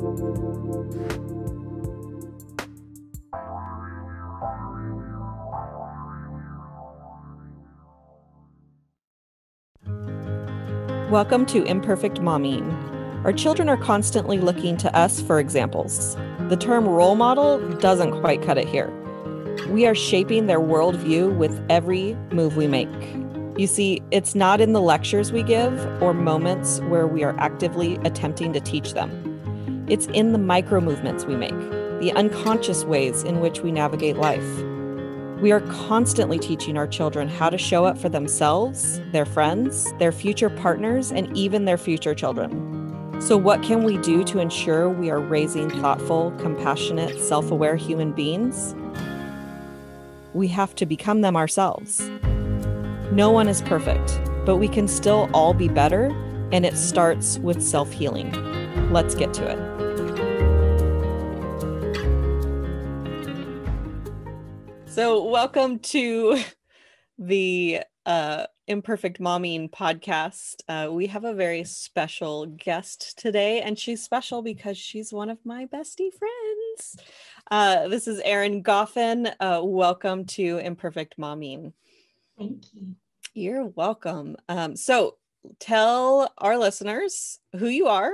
Welcome to Imperfect Mommying. Our children are constantly looking to us for examples. The term role model doesn't quite cut it here. We are shaping their worldview with every move we make. You see, it's not in the lectures we give or moments where we are actively attempting to teach them. It's in the micro movements we make, the unconscious ways in which we navigate life. We are constantly teaching our children how to show up for themselves, their friends, their future partners, and even their future children. So what can we do to ensure we are raising thoughtful, compassionate, self-aware human beings? We have to become them ourselves. No one is perfect, but we can still all be better, and it starts with self-healing. Let's get to it. So welcome to the Imperfect Mommying Podcast. We have a very special guest today, and she's special because she's one of my bestie friends. This is Erin Goffin. Welcome to Imperfect Mommying. Thank you. You're welcome. So tell our listeners who you are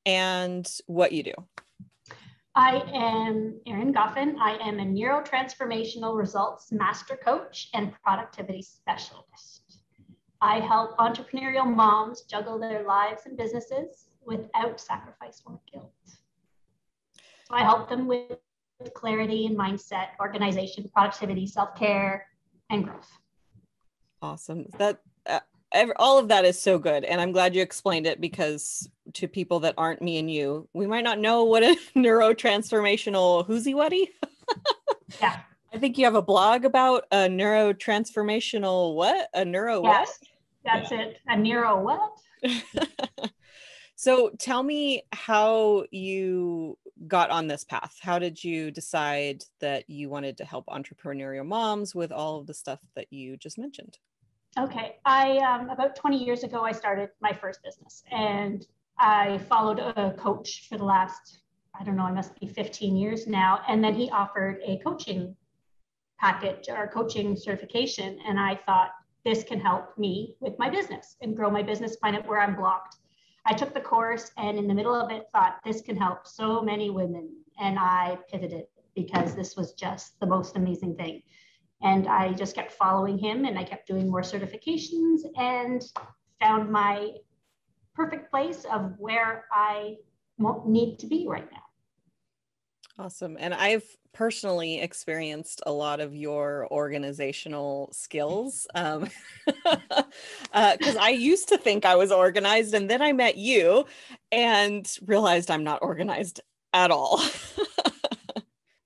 and what you do. I am Erin Goffin. I am a Neuro-Transformational Results Master Coach and Productivity Specialist. I help entrepreneurial moms juggle their lives and businesses without sacrifice or guilt. So I help them with clarity and mindset, organization, productivity, self-care, and growth. Awesome. All of that is so good. And I'm glad you explained it, because to people that aren't me and you, we might not know what a neurotransformational whoosy whatty. Yeah. I think you have a blog about a neurotransformational what? A neuro what? Yes, that's it. A neuro what? So tell me how you got on this path. How did you decide that you wanted to help entrepreneurial moms with all of the stuff that you just mentioned? Okay, about 20 years ago, I started my first business, and I followed a coach for the last, I don't know, it must be 15 years now. And then he offered a coaching package or coaching certification. And I thought, this can help me with my business and grow my business, find out where I'm blocked. I took the course, and in the middle of it thought, this can help so many women. And I pivoted because this was just the most amazing thing. And I just kept following him, and I kept doing more certifications and found my perfect place of where I need to be right now. Awesome. And I've personally experienced a lot of your organizational skills, because I used to think I was organized, and then I met you and realized I'm not organized at all.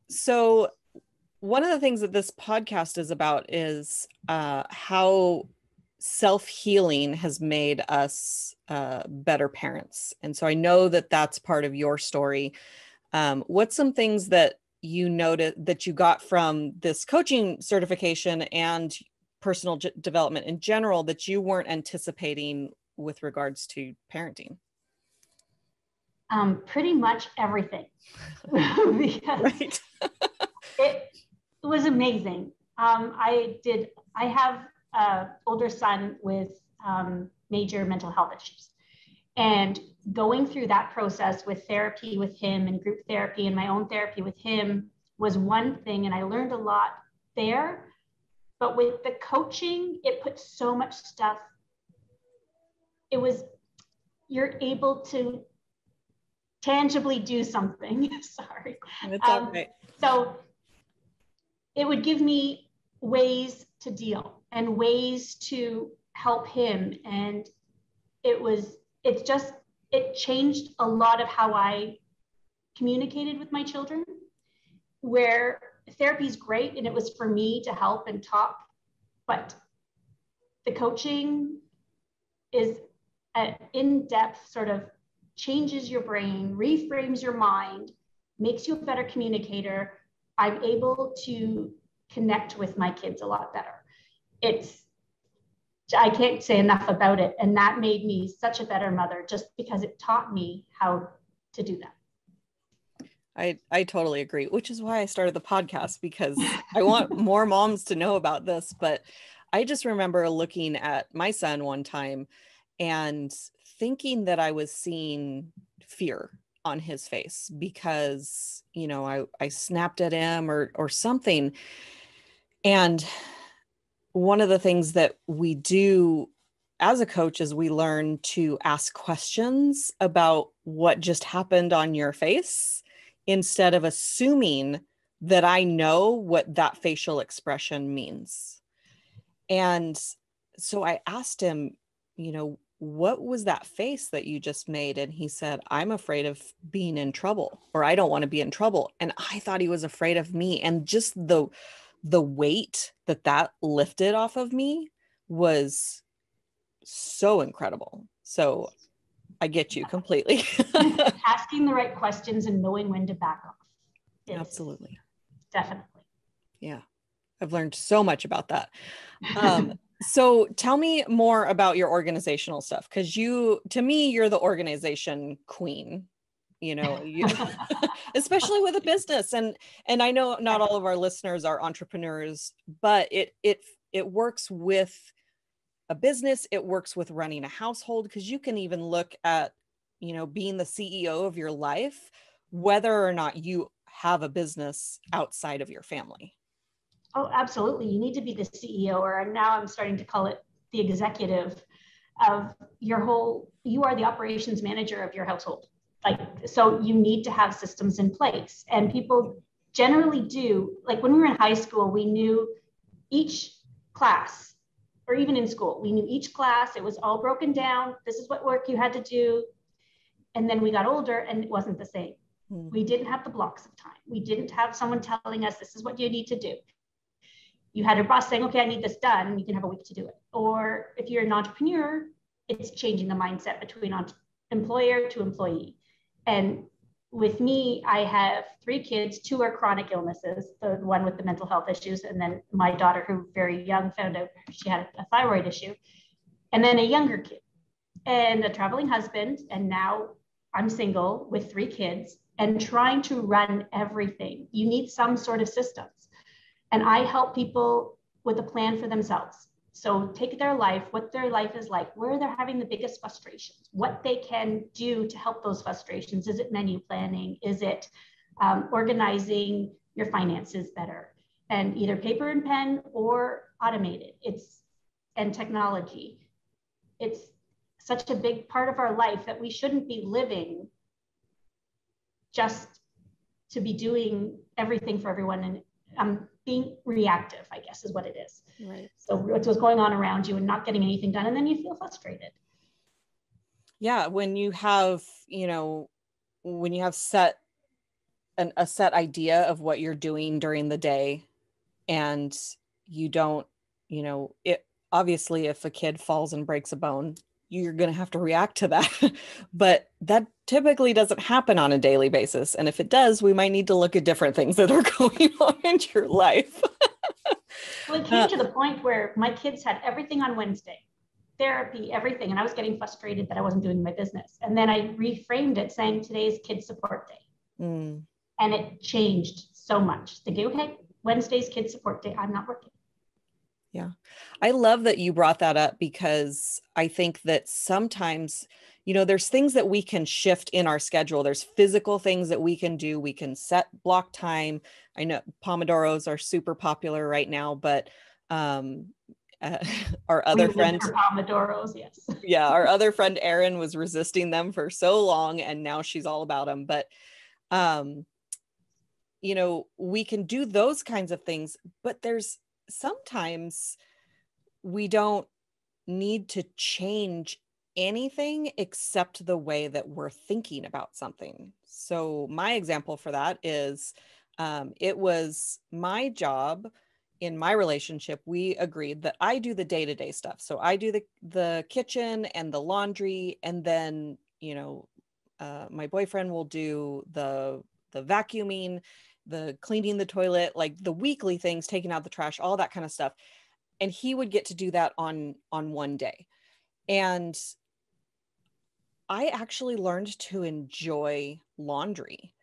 So one of the things that this podcast is about is how self-healing has made us better parents. And so I know that that's part of your story. What's some things that you noted that you got from this coaching certification and personal development in general that you weren't anticipating with regards to parenting? Pretty much everything. Because it was amazing. I have an older son with major mental health issues. And going through that process with therapy with him and group therapy and my own therapy with him was one thing. And I learned a lot there. But with the coaching, it put so much stuff. You're able to tangibly do something. Sorry. It's all right. So it would give me ways to deal and ways to help him. And it changed a lot of how I communicated with my children, where therapy is great. And it was for me to help and talk, but the coaching is an in-depth sort of changes your brain, reframes your mind, makes you a better communicator. I'm able to connect with my kids a lot better. I can't say enough about it. And that made me such a better mother just because it taught me how to do that. I totally agree, which is why I started the podcast, because I want more moms to know about this. But I just remember looking at my son one time and thinking that I was seeing fear on his face because, I snapped at him or something. And one of the things that we do as a coach is we learn to ask questions about what just happened on your face instead of assuming that I know what that facial expression means. And so I asked him, what was that face that you just made? And he said, I'm afraid of being in trouble, or I don't want to be in trouble. And I thought he was afraid of me. And just the weight that lifted off of me was so incredible. So I get you completely. Asking the right questions and knowing when to back off. Absolutely. Definitely. Yeah. I've learned so much about that. So tell me more about your organizational stuff. Cause to me, you're the organization queen, especially with a business. And I know not all of our listeners are entrepreneurs, but it works with a business. It works with running a household. Cause you can even look at, being the CEO of your life, whether or not you have a business outside of your family. Oh, absolutely. You need to be the CEO, or now I'm starting to call it the executive of you are the operations manager of your household. So you need to have systems in place, and people generally do. Like when we were in high school, we knew each class, or even in school, we knew each class. It was all broken down. This is what work you had to do. And then we got older and it wasn't the same. We didn't have the blocks of time. We didn't have someone telling us, this is what you need to do. You had your boss saying, okay, I need this done, and you can have a week to do it. Or if you're an entrepreneur, it's changing the mindset between employer to employee. And with me, I have 3 kids. 2 are chronic illnesses, the one with the mental health issues, and then my daughter, who very young found out she had a thyroid issue, and then a younger kid, and a traveling husband. And now I'm single with 3 kids and trying to run everything. You need some sort of systems. And I help people with a plan for themselves. So take their life, what their life is like, where they're having the biggest frustrations, what they can do to help those frustrations. Is it menu planning? Is it organizing your finances better? And either paper and pen or automated. And technology. It's such a big part of our life that we shouldn't be living just to be doing everything for everyone. And being reactive, I guess, is what it is. Right. So what's going on around you and not getting anything done, and then you feel frustrated. Yeah, when you have, set a set idea of what you're doing during the day, and you don't, it obviously, if a kid falls and breaks a bone, you're going to have to react to that. But that typically doesn't happen on a daily basis. And if it does, we might need to look at different things that are going on in your life. Well, it came to the point where my kids had everything on Wednesday, therapy, everything. And I was getting frustrated that I wasn't doing my business. And then I reframed it saying today's Kids Support Day. And it changed so much. Thinking, okay, Wednesday's Kids Support Day, I'm not working. Yeah. I love that you brought that up, because I think that sometimes, there's things that we can shift in our schedule. There's physical things that we can do. We can set block time. I know Pomodoros are super popular right now, but our other friend, Pomodoros, yes. Yeah, our other friend Erin was resisting them for so long, and now she's all about them. But we can do those kinds of things, but there's sometimes we don't need to change anything except the way that we're thinking about something. So my example for that is it was my job in my relationship. We agreed that I do the day-to-day stuff. So I do the kitchen and the laundry, and then my boyfriend will do the vacuuming, the cleaning the toilet, like the weekly things, taking out the trash, all that kind of stuff. And he would get to do that on one day. And I actually learned to enjoy laundry.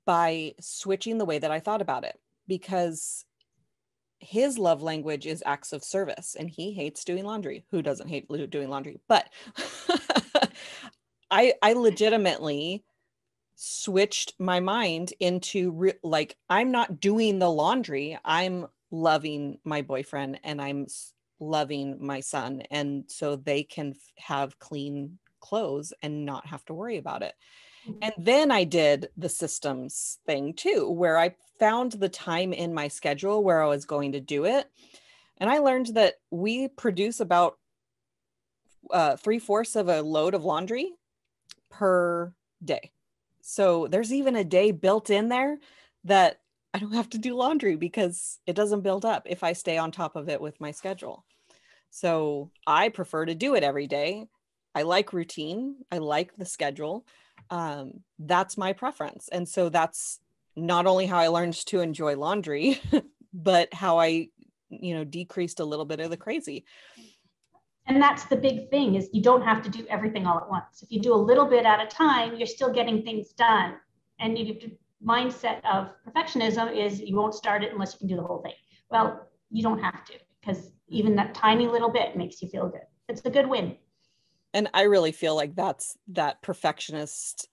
by switching the way that I thought about it, because his love language is acts of service and he hates doing laundry. Who doesn't hate doing laundry? But I legitimately switched my mind into like, I'm not doing the laundry. I'm loving my boyfriend and I'm loving my son. And so they can have clean clothes and not have to worry about it. And then I did the systems thing too, where I found the time in my schedule where I was going to do it. And I learned that we produce about 3/4 of a load of laundry per day. So there's even a day built in there that I don't have to do laundry because it doesn't build up if I stay on top of it with my schedule. So I prefer to do it every day. I like routine. I like the schedule. That's my preference. And so that's not only how I learned to enjoy laundry, but how I, decreased a little bit of the crazy. And that's the big thing, is you don't have to do everything all at once. If you do a little bit at a time, you're still getting things done. And the mindset of perfectionism is you won't start it unless you can do the whole thing. Well, you don't have to, because even that tiny little bit makes you feel good. It's a good win. And I really feel like that perfectionist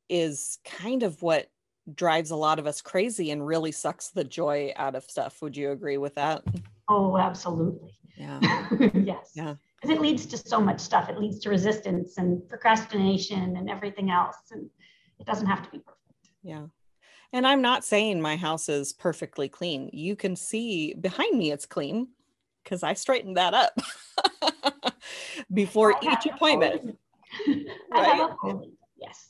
is kind of what drives a lot of us crazy and really sucks the joy out of stuff. Would you agree with that? Oh, absolutely. Yeah. Yes. Yeah. Because it leads to so much stuff. It leads to resistance and procrastination and everything else. And it doesn't have to be perfect. Yeah. And I'm not saying my house is perfectly clean. You can see behind me it's clean because I straightened that up before each appointment. Right? Yes.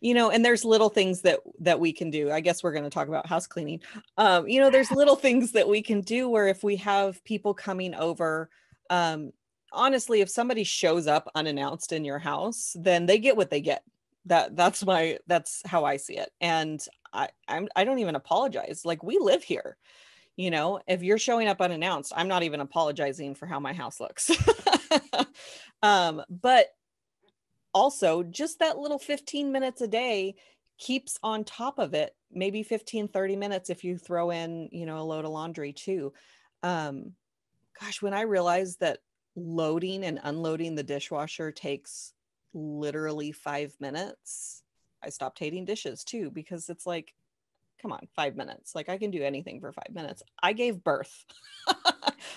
And there's little things that we can do. I guess we're going to talk about house cleaning. There's little things that we can do where if we have people coming over, honestly, if somebody shows up unannounced in your house, then they get what they get. That's how I see it. And I don't even apologize. Like, we live here. If you're showing up unannounced, I'm not even apologizing for how my house looks. But also just that little 15 minutes a day keeps on top of it, maybe 15, 30 minutes if you throw in, a load of laundry too. Gosh, when I realized that loading and unloading the dishwasher takes literally 5 minutes, I stopped hating dishes too, because it's like, come on, 5 minutes. Like, I can do anything for 5 minutes. I gave birth.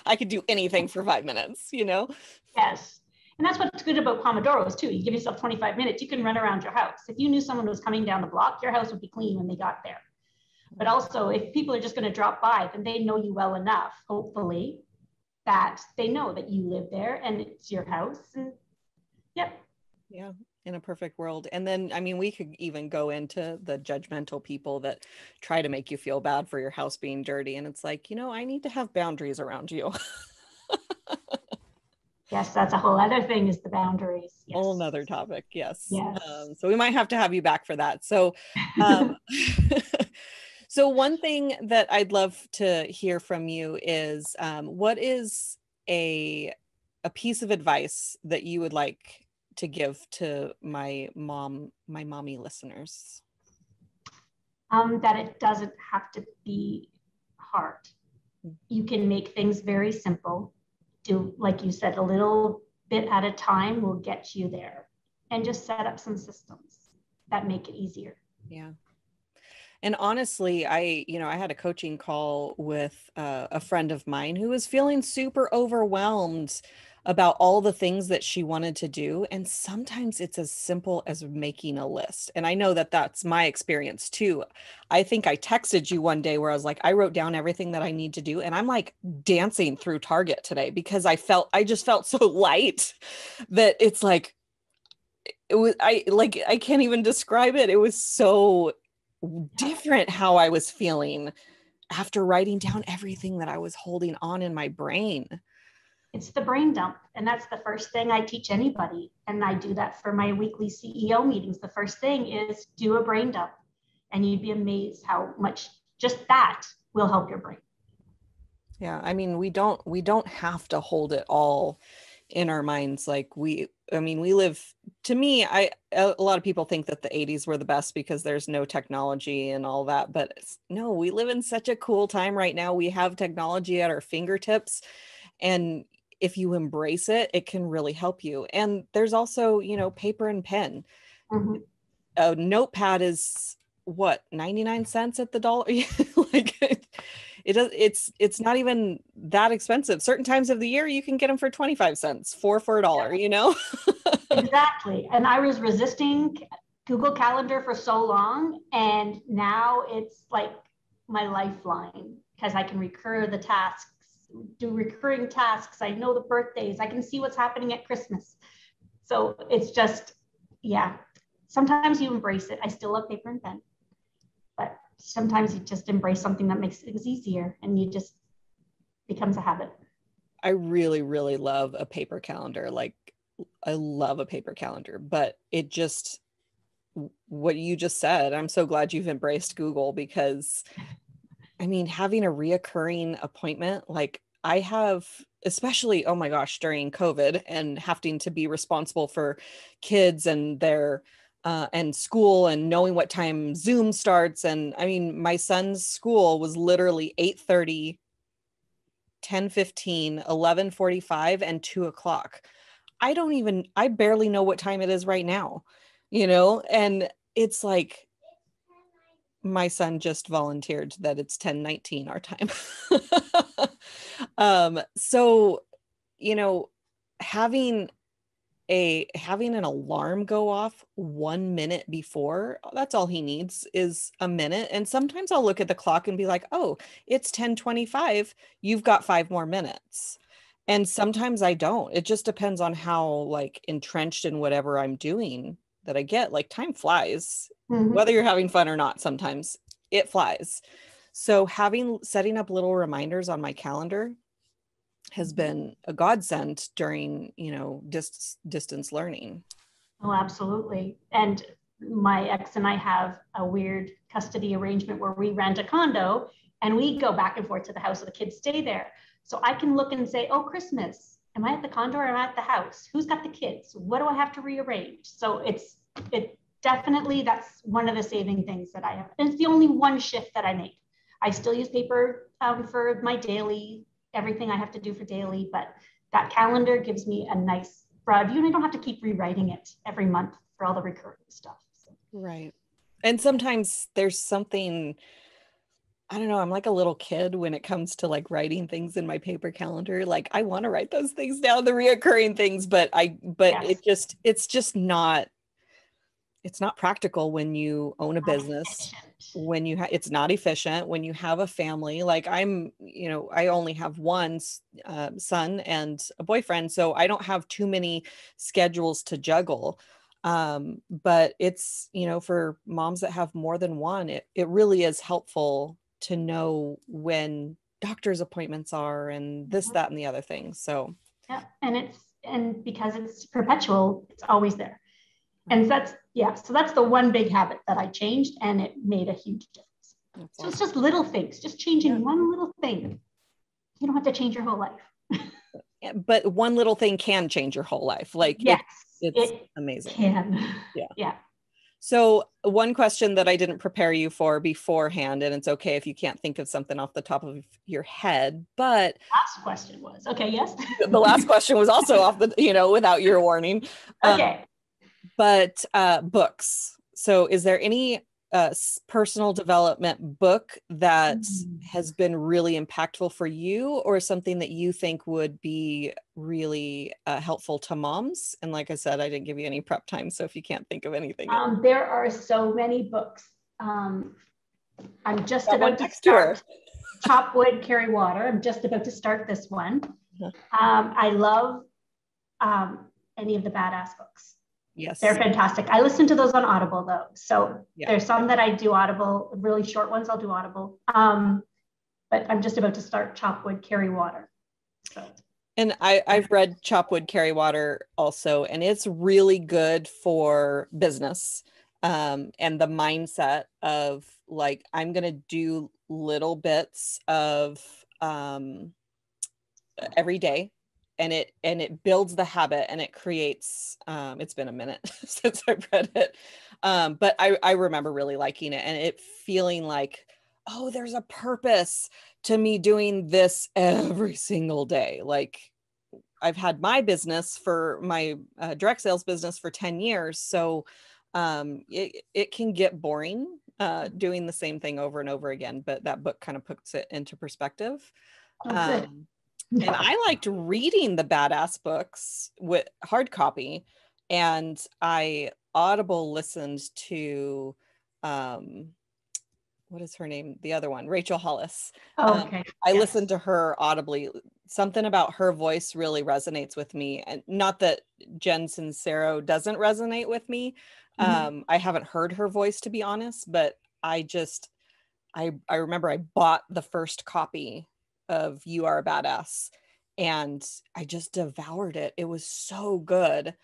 I could do anything for 5 minutes, Yes. And that's what's good about Pomodoros too. You give yourself 25 minutes, you can run around your house. If you knew someone was coming down the block, your house would be clean when they got there. But also, if people are just going to drop by, then they know you well enough, hopefully, that they know that you live there and it's your house. And yep. Yeah, in a perfect world. And then, we could even go into the judgmental people that try to make you feel bad for your house being dirty. And it's like, I need to have boundaries around you. Yes, that's a whole other thing, is the boundaries. Yes. Whole nother topic. Yes. Yes. So we might have to have you back for that. So, so one thing that I'd love to hear from you is, what is a piece of advice that you would like to give to my mommy listeners? That it doesn't have to be hard. You can make things very simple. Do, like you said, a little bit at a time will get you there, and just set up some systems that make it easier. Yeah. And honestly, I had a coaching call with a friend of mine who was feeling super overwhelmed about all the things that she wanted to do. And sometimes it's as simple as making a list. And I know that that's my experience too. I think I texted you one day where I was like, I wrote down everything that I need to do. And I'm like dancing through Target today because I just felt so light that it's like, I can't even describe it. It was so different how I was feeling after writing down everything that I was holding on in my brain. It's the brain dump. And that's the first thing I teach anybody. And I do that for my weekly CEO meetings. The first thing is do a brain dump. And you'd be amazed how much just that will help your brain. Yeah. We don't have to hold it all in our minds. Like I mean, we live, to me, a lot of people think that the 80s were the best because there's no technology and all that, but no, we live in such a cool time right now. We have technology at our fingertips, and if you embrace it, it can really help you. And there's also, you know, paper and pen. Mm-hmm. A notepad is what, 99 cents at the dollar? Like it's not even that expensive. Certain times of the year you can get them for 25 cents, four for $1, you know? Exactly. And I was resisting Google Calendar for so long, and now it's like my lifeline because I can recur the tasks, do recurring tasks. I know the birthdays. I can see what's happening at Christmas. So it's just, yeah. Sometimes you embrace it. I still love paper and pen, but sometimes you just embrace something that makes things easier, and you just becomes a habit. I really, really love a paper calendar. Like, I love a paper calendar, but it just, what you just said, I'm so glad you've embraced Google, because I mean, having a reoccurring appointment, like I have, especially, oh my gosh, during COVID and having to be responsible for kids and their and school and knowing what time Zoom starts. And I mean, my son's school was literally 8:30, 10:15, 11:45, and 2 o'clock. I barely know what time it is right now, you know? And it's like, my son just volunteered that it's 10:19 our time. So, you know, having an alarm go off 1 minute before, that's all he needs is a minute. And sometimes I'll look at the clock and be like, oh, it's 10:25. You've got 5 more minutes. And sometimes I don't. It just depends on how like entrenched in whatever I'm doing that I get. Like, time flies, whether you're having fun or not. Sometimes it flies. So setting up little reminders on my calendar has been a godsend during, you know, distance learning. Oh, absolutely. And my ex and I have a weird custody arrangement where we rent a condo and we go back and forth to the house so the kids stay there. So I can look and say, oh, Christmas, am I at the condo or am I at the house? Who's got the kids? What do I have to rearrange? So it definitely, that's one of the saving things that I have. And it's the only one shift that I make. I still use paper for my daily, everything I have to do for daily, but that calendar gives me a nice broad view, and I don't have to keep rewriting it every month for all the recurring stuff. So. Right. And sometimes there's something, I don't know, I'm like a little kid when it comes to like writing things in my paper calendar. Like, I want to write those things down, the reoccurring things, but yes. It's not practical when you own a business, when it's not efficient, when you have a family. Like, you know, I only have one son and a boyfriend, so I don't have too many schedules to juggle. But it's, you know, for moms that have more than one, it really is helpful to know when doctor's appointments are and this, that, and the other thing. So yeah, and because it's perpetual, it's always there. And so that's the one big habit that I changed, and it made a huge difference. That's so awesome. It's just little things, just changing one little thing. You don't have to change your whole life. But one little thing can change your whole life. Like, yes, it's amazing. Can. Yeah. So one question that I didn't prepare you for beforehand, and it's okay if you can't think of something off the top of your head, but last question was, okay, yes. The last question was also off the, you know, without your warning. Okay. But books. So is there any personal development book that has been really impactful for you, or something that you think would be really helpful to moms? And like I said, I didn't give you any prep time, so if you can't think of anything. There are so many books. I'm just about to start Chop Wood, Carry Water. I'm just about to start this one. I love any of the badass books. Yes. They're fantastic. I listen to those on Audible though. So there's some that I do Audible, really short ones I'll do Audible. But I'm just about to start Chop Wood, Carry Water. So. And I've read Chop Wood, Carry Water also, and it's really good for business and the mindset of like, I'm going to do little bits of every day. it builds the habit, and it creates, it's been a minute since I've read it. But I remember really liking it, and it feeling like, oh, there's a purpose to me doing this every single day. Like, I've had my business for my direct sales business for 10 years. So it can get boring doing the same thing over and over again, but that book kind of puts it into perspective. And I liked reading the badass books with hard copy, and I Audible listened to, what is her name? The other one, Rachel Hollis. Okay. I listened to her audibly. Something about her voice really resonates with me. And not that Jen Sincero doesn't resonate with me. I haven't heard her voice, to be honest, but I remember I bought the first copy of You Are a Badass, and I just devoured it. It was so good.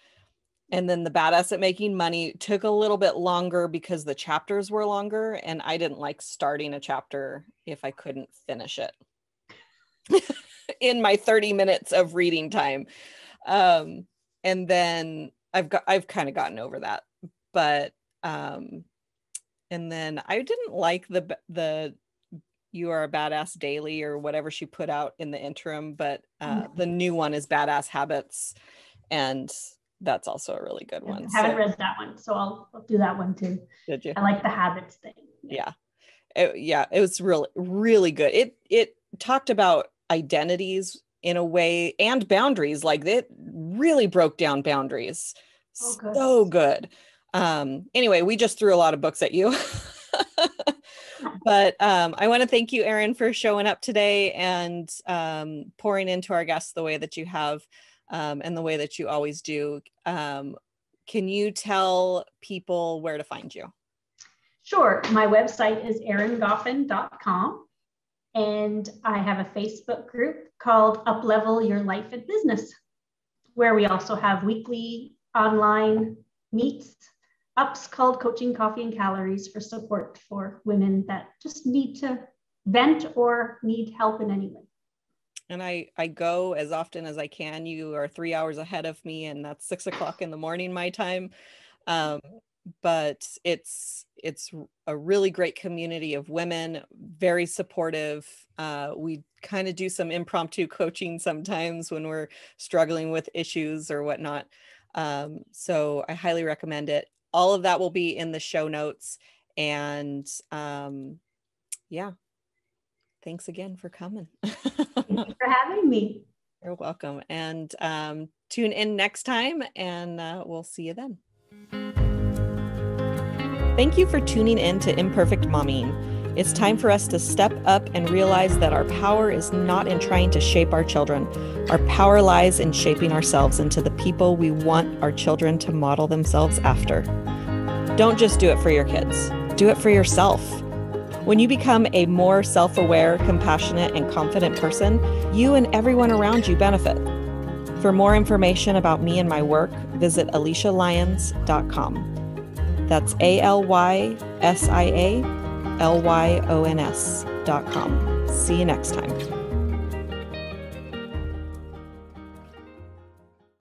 And then the Badass at Making Money took a little bit longer because the chapters were longer, and I didn't like starting a chapter if I couldn't finish it in my 30 minutes of reading time. And then I've kind of gotten over that, but and then I didn't like the You Are a Badass Daily or whatever she put out in the interim, but the new one is Badass Habits, and that's also a really good one. I haven't read that one, so I'll do that one too. Did you? I like the habits thing. Yeah. It was really, really good. It talked about identities in a way, and boundaries. Like, it really broke down boundaries. Oh, good. So good. Anyway, we just threw a lot of books at you. But I want to thank you, Erin, for showing up today and pouring into our guests the way that you have, and the way that you always do. Can you tell people where to find you? Sure. My website is eringoffin.com, and I have a Facebook group called Uplevel Your Life and Business, where we also have weekly online meets, ups called Coaching, Coffee, and Calories, for support for women that just need to vent or need help in any way. And I go as often as I can. You are 3 hours ahead of me, and that's 6 o'clock in the morning, my time. But it's a really great community of women, very supportive. We kind of do some impromptu coaching sometimes when we're struggling with issues or whatnot. So I highly recommend it. All of that will be in the show notes. And yeah, thanks again for coming. Thanks for having me. You're welcome. And tune in next time, and we'll see you then. Thank you for tuning in to Imperfect Mommying. It's time for us to step up and realize that our power is not in trying to shape our children. Our power lies in shaping ourselves into the people we want our children to model themselves after. Don't just do it for your kids. Do it for yourself. When you become a more self-aware, compassionate, and confident person, you and everyone around you benefit. For more information about me and my work, visit AlysiaLyons.com. That's AlysiaLyons.com. See you next time.